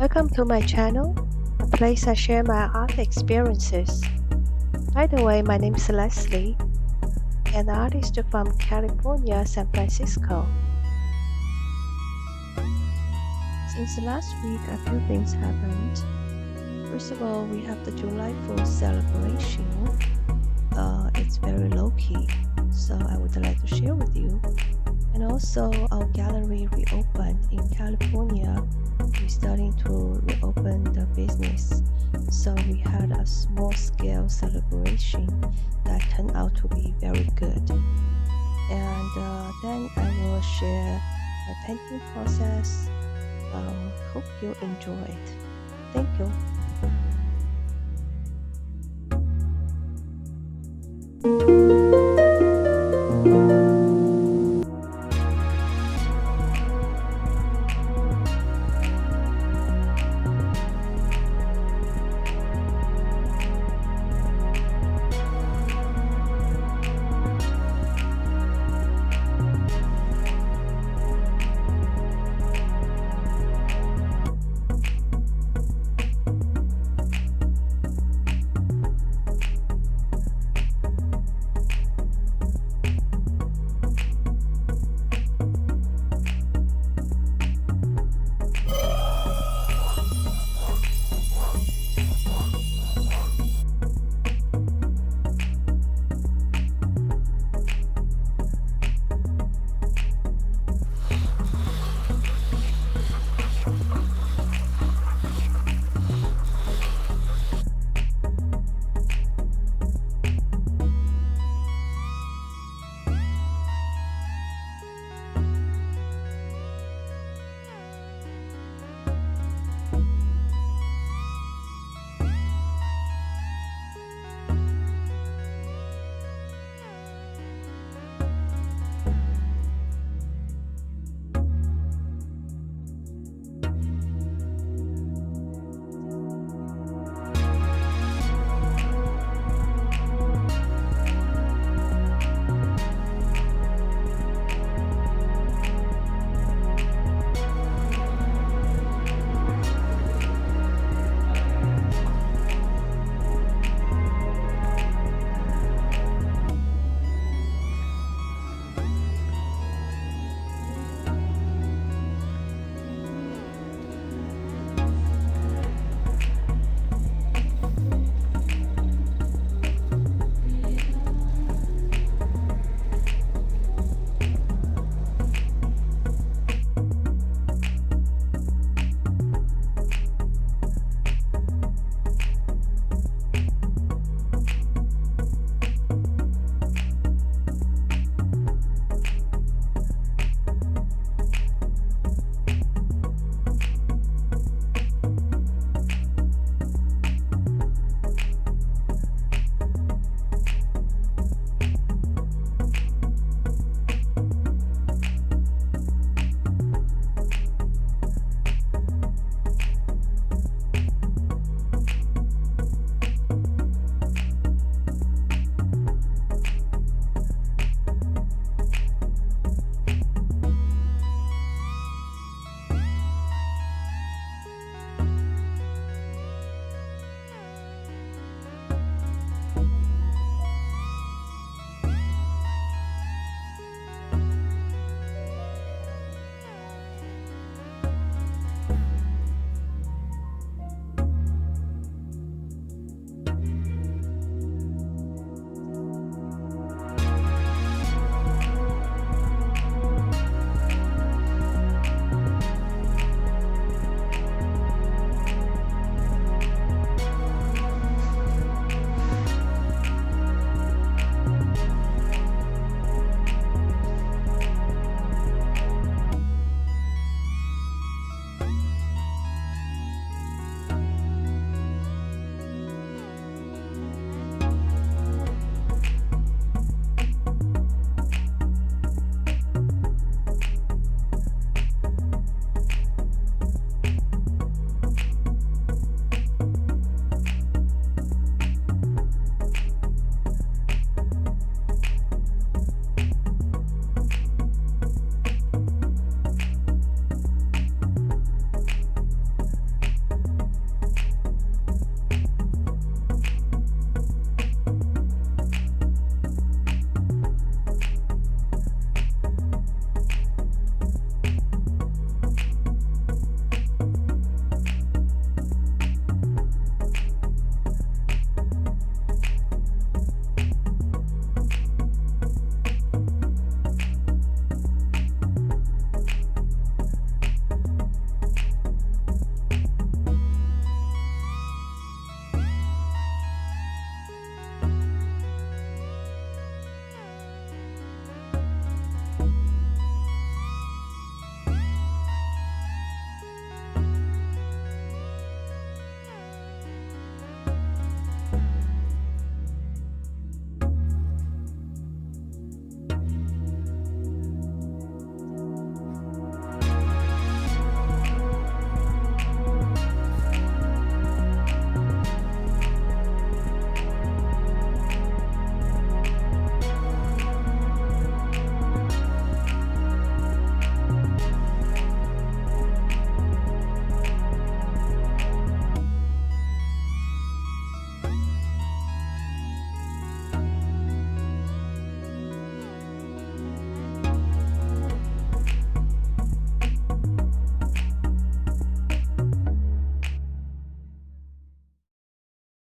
Welcome to my channel, a place I share my art experiences. By the way, my name is Leslie, an artist from California, San Francisco. Since last week, a few things happened. First of all, we have the July 4th celebration. It's very low-key, so I would like to share with you. And also, our gallery reopened in California. We're starting to reopen the business. So we had a small-scale celebration that turned out to be very good. And then I will share my painting process. Hope you enjoy it. Thank you.